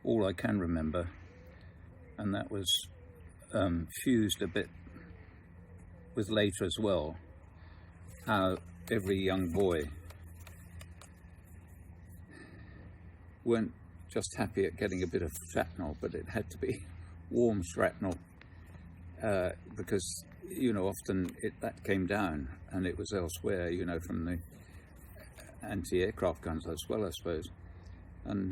all I can remember, and that was fused a bit with later as well, how every young boy weren't just happy at getting a bit of shrapnel, but it had to be warm shrapnel, because often that came down and it was elsewhere, from the anti-aircraft guns as well, I suppose. And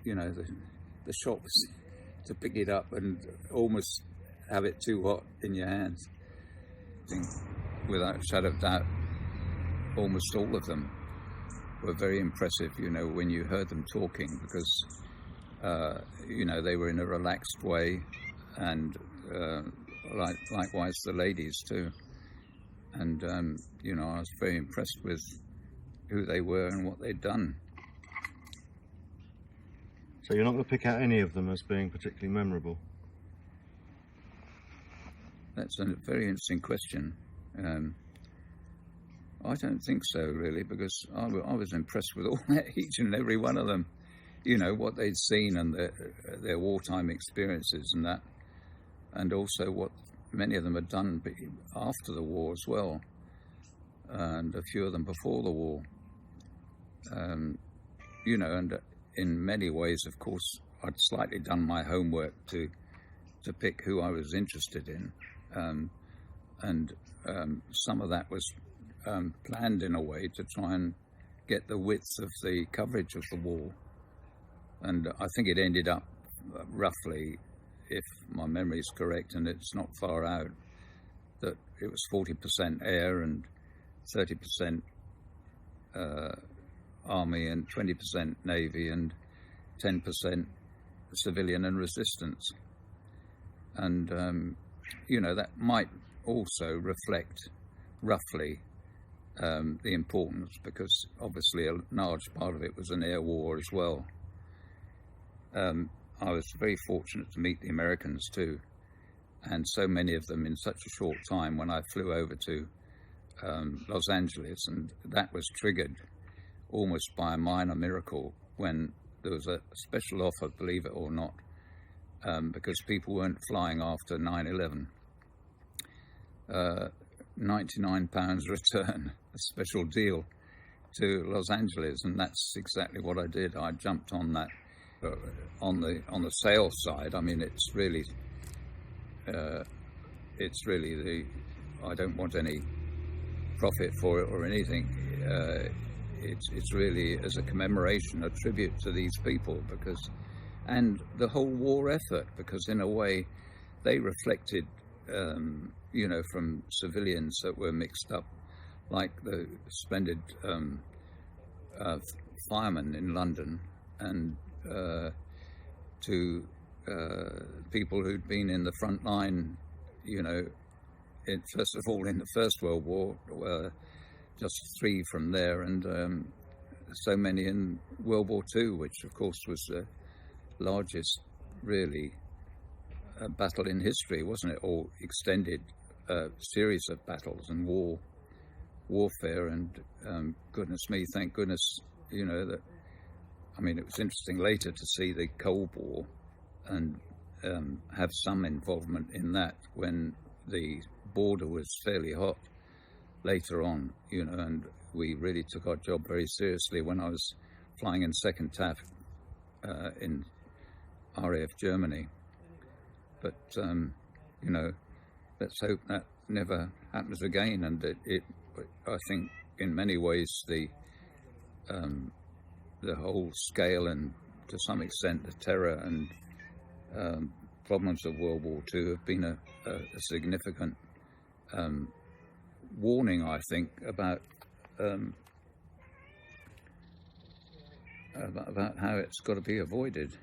the shot was to pick it up and almost have it too hot in your hands. I think, without a shadow of doubt, almost all of them were very impressive, when you heard them talking, because they were in a relaxed way, and likewise the ladies too. And I was very impressed with who they were and what they'd done. So you're not going to pick out any of them as being particularly memorable? That's a very interesting question. I don't think so, really, because I was impressed with each and every one of them. What they'd seen and their wartime experiences and that, and also what many of them had done after the war as well, and a few of them before the war. And in many ways, of course, I'd slightly done my homework to pick who I was interested in, and some of that was planned in a way to try and get the width of the coverage of the war. And I think it ended up roughly, if my memory is correct, and it's not far out, that it was 40% air and 30% Army and 20% Navy and 10% civilian and resistance. And, that might also reflect roughly the importance, because obviously a large part of it was an air war as well. I was very fortunate to meet the Americans too, and so many of them in such a short time when I flew over to Los Angeles, and that was triggered almost by a minor miracle when there was a special offer, believe it or not, because people weren't flying after 9/11. £99 return, a special deal to Los Angeles, and that's exactly what I did. I jumped on that. On the sales side, I mean, it's really I don't want any profit for it or anything. It's really as a commemoration, a tribute to these people, and the whole war effort, because in a way they reflected, from civilians that were mixed up, like the splendid firemen in London, and to people who'd been in the front line, first of all in the First World War, just 3 from there, and so many in World War II, which of course was the largest, really, battle in history, wasn't it? Or extended series of battles and warfare, and goodness me, thank goodness, that. I mean, it was interesting later to see the Cold War and have some involvement in that when the border was fairly hot later on, and we really took our job very seriously when I was flying in Second TAF in RAF Germany. But, let's hope that never happens again, and I think in many ways the whole scale and to some extent the terror and problems of World War II have been a significant warning, I think, about how it's got to be avoided.